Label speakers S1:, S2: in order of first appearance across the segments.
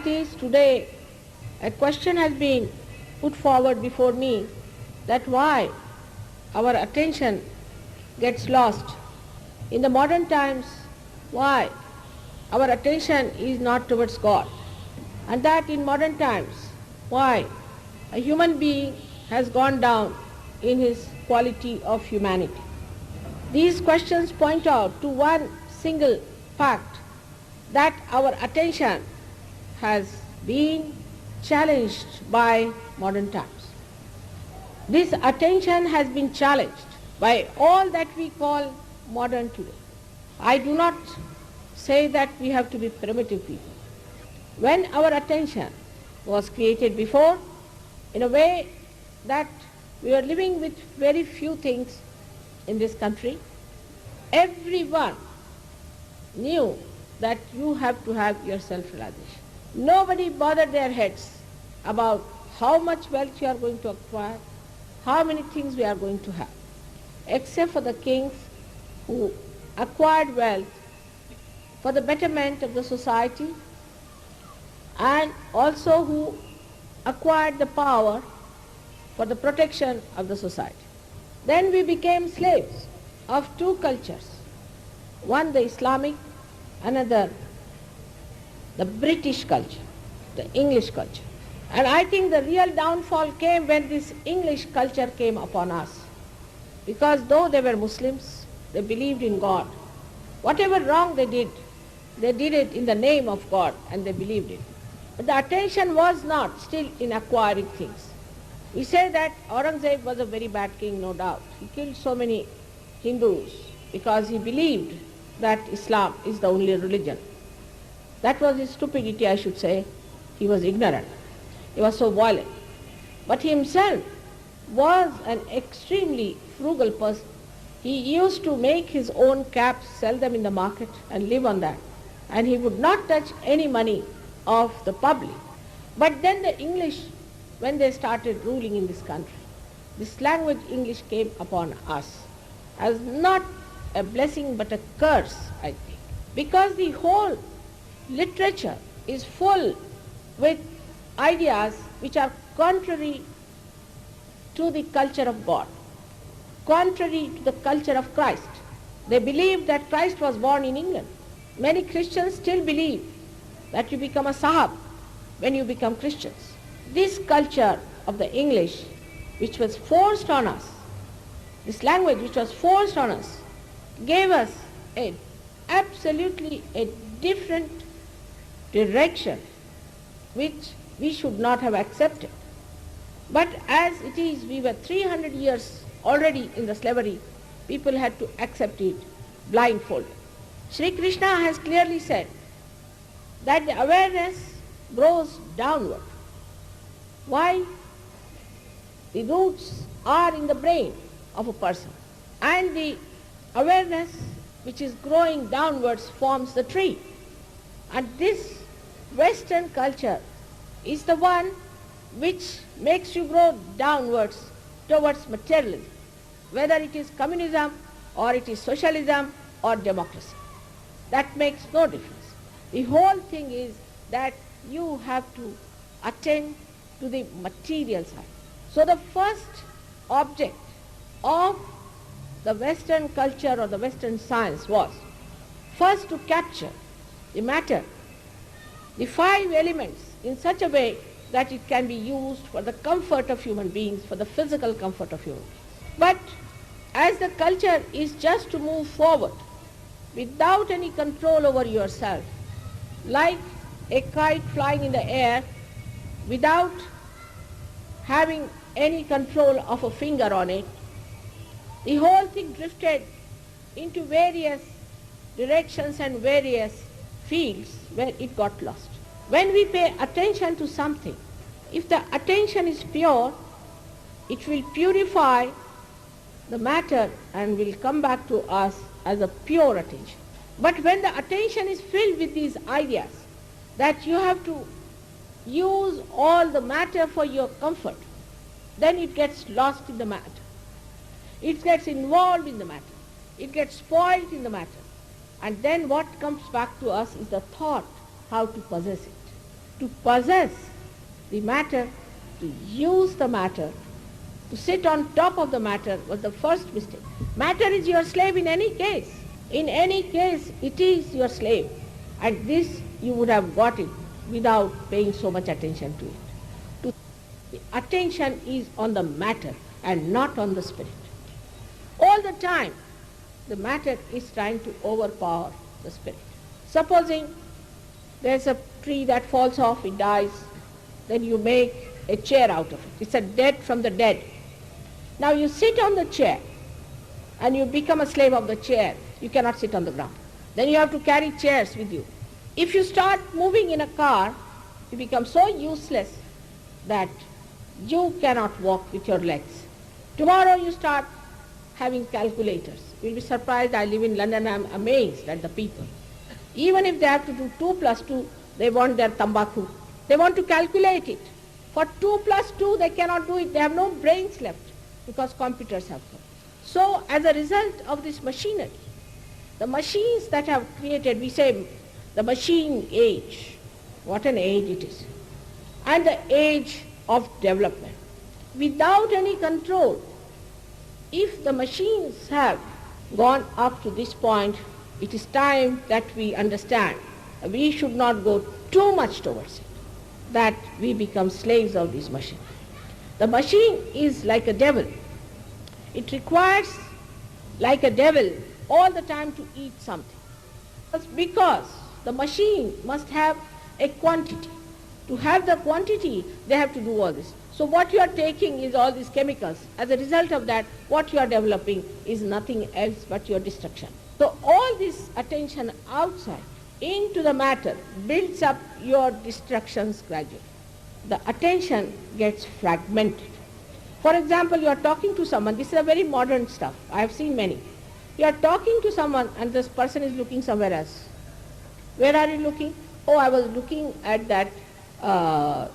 S1: it is today, a question has been put forward before me that why our attention gets lost. In the modern times, why our attention is not towards God. And that in modern times, why a human being has gone down in his quality of humanity. These questions point out to one single fact, that our attention has been challenged by modern times. This attention has been challenged by all that we call modern today. I do not say that we have to be primitive people. When our attention was created before, in a way that we were living with very few things in this country, everyone knew that you have to have your self-realization. Nobody bothered their heads about how much wealth you are going to acquire, how many things we are going to have, except for the kings who acquired wealth for the betterment of the society and also who acquired the power for the protection of the society. Then we became slaves of two cultures, one the Islamic, another the British culture, the English culture. And I think the real downfall came when this English culture came upon us. Because though they were Muslims, they believed in God. Whatever wrong they did it in the name of God and they believed it. But the attention was not still in acquiring things. We say that Aurangzeb was a very bad king, no doubt. He killed so many Hindus because he believed that Islam is the only religion. That was his stupidity, I should say. He was ignorant. He was so violent. But he himself was an extremely frugal person. He used to make his own caps, sell them in the market and live on that. And he would not touch any money of the public. But then the English, when they started ruling in this country, this language English came upon us as not a blessing but a curse, I think. Because the whole literature is full with ideas which are contrary to the culture of God, contrary to the culture of Christ. They believe that Christ was born in England. Many Christians still believe that you become a Sahab when you become Christians. This culture of the English, which was forced on us, this language which was forced on us, gave us absolutely a different direction which we should not have accepted. But as it is, we were 300 years already in the slavery, people had to accept it blindfolded. Sri Krishna has clearly said that the awareness grows downward. Why? The roots are in the brain of a person, and the awareness which is growing downwards forms the tree. And this Western culture is the one which makes you grow downwards towards materialism, whether it is communism or it is socialism or democracy. That makes no difference. The whole thing is that you have to attend to the material side. So the first object of the Western culture or the Western science was first to capture the matter, the five elements, in such a way that it can be used for the comfort of human beings, for the physical comfort of human beings. But as the culture is just to move forward without any control over yourself, like a kite flying in the air without having any control of a finger on it, the whole thing drifted into various directions and various fields where it got lost. When we pay attention to something, if the attention is pure, it will purify the matter and will come back to us as a pure attention. But when the attention is filled with these ideas, that you have to use all the matter for your comfort, then it gets lost in the matter. It gets involved in the matter. It gets spoiled in the matter. And then what comes back to us is the thought how to possess it, to possess the matter, to use the matter, to sit on top of the matter was the first mistake. Matter is your slave in any case. In any case, it is your slave. And this you would have got it without paying so much attention to it. The attention is on the matter and not on the spirit. All the time, the matter is trying to overpower the spirit. Supposing there's a tree that falls off, it dies, then you make a chair out of it. It's a dead from the dead. Now you sit on the chair and you become a slave of the chair. You cannot sit on the ground. Then you have to carry chairs with you. If you start moving in a car, you become so useless that you cannot walk with your legs. Tomorrow you start having calculators. You'll be surprised. I live in London. I'm amazed at the people. Even if they have to do 2 plus 2, they want their tambaku. They want to calculate it. For 2 plus 2, they cannot do it. They have no brains left because computers have come. So as a result of this machinery, the machines that have created, we say the machine age, what an age it is, and the age of development. Without any control, if the machines have gone up to this point, it is time that we understand we should not go too much towards it, that we become slaves of this machine. The machine is like a devil. It requires, like a devil, all the time to eat something. Because the machine must have a quantity. To have the quantity, they have to do all this. So what you are taking is all these chemicals. As a result of that, what you are developing is nothing else but your destruction. So all this attention outside into the matter builds up your destructions gradually. The attention gets fragmented. For example, you are talking to someone. This is a very modern stuff. I have seen many. You are talking to someone and this person is looking somewhere else. Where are you looking? Oh, I was looking at that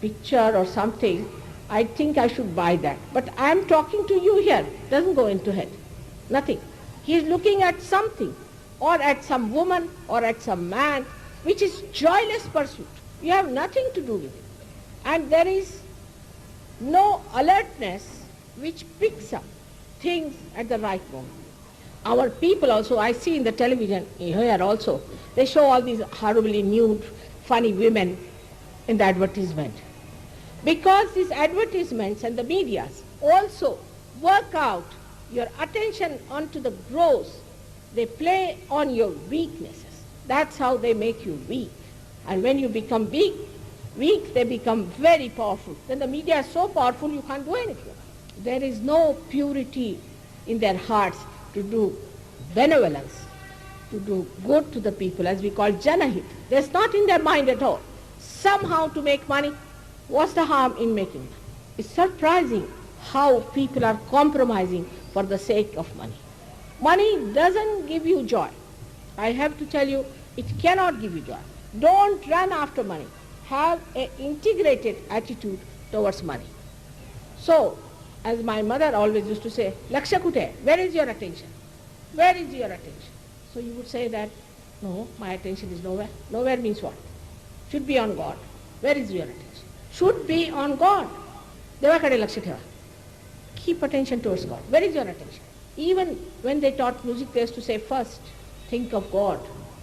S1: picture or something. I think I should buy that. But I am talking to you here. Doesn't go into head. Nothing. He is looking at something, or at some woman, or at some man, which is joyless pursuit. You have nothing to do with it. And there is no alertness which picks up things at the right moment. Our people also, I see in the television here also, they show all these horribly nude, funny women in the advertisement. Because these advertisements and the medias also work out your attention onto the gross, they play on your weaknesses. That's how they make you weak. And when you become weak, they become very powerful. Then the media is so powerful you can't do anything. There is no purity in their hearts to do benevolence, to do good to the people, as we call janahit. There's not in their mind at all. Somehow to make money. What's the harm in making money? It's surprising how people are compromising for the sake of money. Money doesn't give you joy. I have to tell you, it cannot give you joy. Don't run after money. Have an integrated attitude towards money. So, as my mother always used to say, Laksha kute, where is your attention? Where is your attention? So you would say that, no, my attention is nowhere. Nowhere means what? Should be on God. Where is your attention? Should be on God. Deva kade laksha theva. Keep attention towards God. Where is your attention? Even when they taught music, they used to say first, think of God.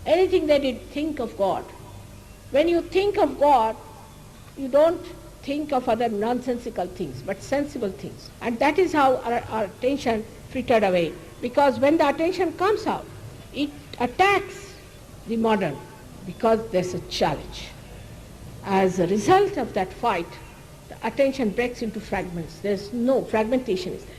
S1: Anything they did, think of God. When you think of God, you don't think of other nonsensical things, but sensible things. And that is how our attention frittered away. Because when the attention comes out, it attacks the modern, because there's a challenge. As a result of that fight, the attention breaks into fragments. There's no fragmentation is there.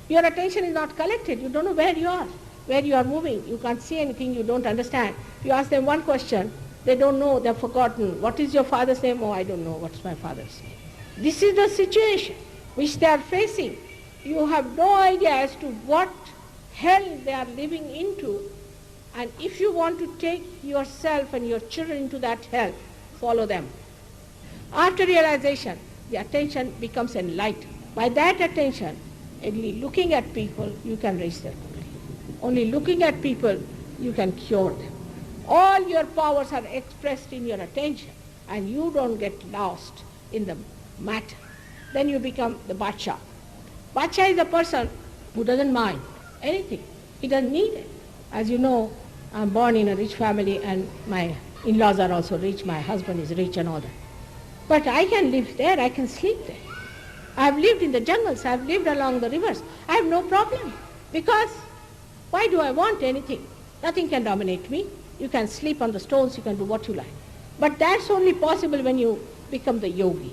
S1: Your attention is not collected. You don't know where you are moving. You can't see anything, you don't understand. You ask them one question, they don't know, they've forgotten. What is your father's name? Oh, I don't know. What's my father's name? This is the situation which they are facing. You have no idea as to what hell they are living into. And if you want to take yourself and your children into that hell, follow them. After realization, the attention becomes enlightened. By that attention, only looking at people, you can raise their quality. Only looking at people, you can cure them. All your powers are expressed in your attention. and you don't get lost in the matter, then you become the Badsha. Badsha is a person who doesn't mind anything. He doesn't need it. As you know, I'm born in a rich family and my in-laws are also rich, my husband is rich and all that. But I can live there, I can sleep there. I have lived in the jungles, I have lived along the rivers. I have no problem. Because why do I want anything? Nothing can dominate me. You can sleep on the stones, you can do what you like. But that's only possible when you become the yogi.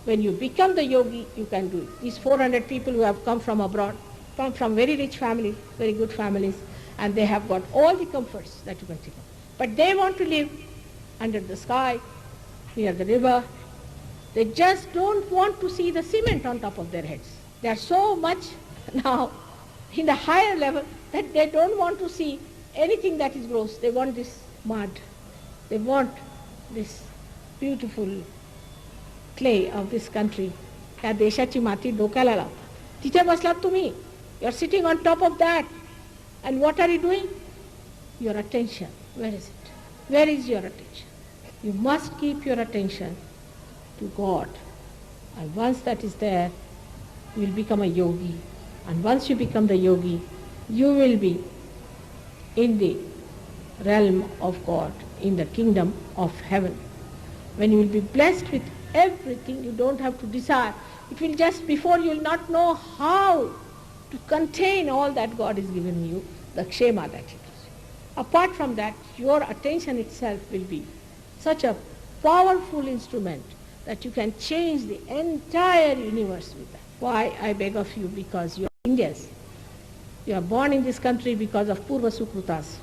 S1: When you become the yogi, you can do it. These 400 people who have come from abroad, come from very rich families, very good families, and they have got all the comforts that you can think of. But they want to live under the sky, near the river. They just don't want to see the cement on top of their heads. They are so much now in the higher level that they don't want to see anything that is gross. They want this mud. They want this beautiful clay of this country. या देशाची माती डोक्याला लावतात. तिथे बसलात तुम्ही. You are sitting on top of that. And what are you doing? Your attention. Where is it? Where is your attention? You must keep your attention to God. And once that is there, you will become a yogi. And once you become the yogi, you will be in the realm of God, in the kingdom of heaven. When you will be blessed with everything, you don't have to desire. It will just, before you will not know how to contain all that God has given you, the kshema that it is. Apart from that, your attention itself will be such a powerful instrument that you can change the entire universe with that. Why, I beg of you, because you are Indians. You are born in this country because of Purva Sukrutas,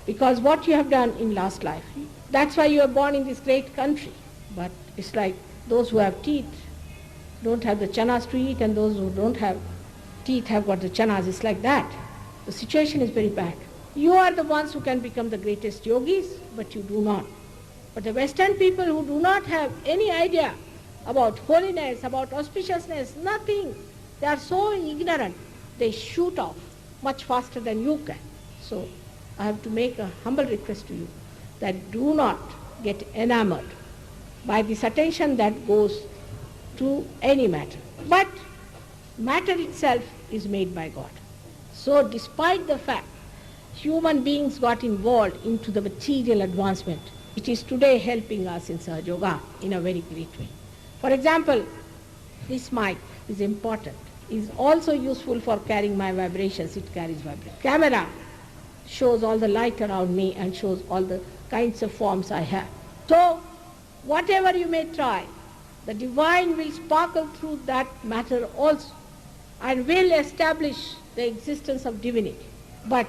S1: because what you have done in last life. That's why you are born in this great country. But it's like those who have teeth don't have the chanas to eat, and those who don't have teeth have got the chanas. It's like that. The situation is very bad. You are the ones who can become the greatest yogis, but you do not. But the Western people who do not have any idea about holiness, about auspiciousness, nothing, they are so ignorant, they shoot off much faster than you can. So I have to make a humble request to you that do not get enamored by this attention that goes to any matter. But matter itself is made by God. So despite the fact human beings got involved into the material advancement, it is today helping us in Sahaja Yoga in a very great way. For example, this mic is important. It is also useful for carrying my vibrations. It carries vibrations. Camera shows all the light around me and shows all the kinds of forms I have. So, whatever you may try, the divine will sparkle through that matter also and will establish the existence of divinity. But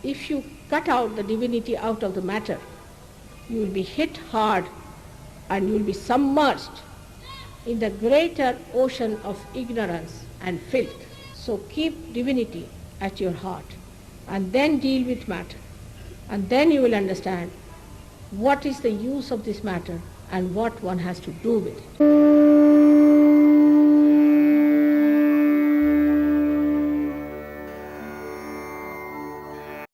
S1: if you cut out the divinity out of the matter, you will be hit hard and you will be submerged in the greater ocean of ignorance and filth. So keep divinity at your heart and then deal with matter. And then you will understand what is the use of this matter and what one has to do with it.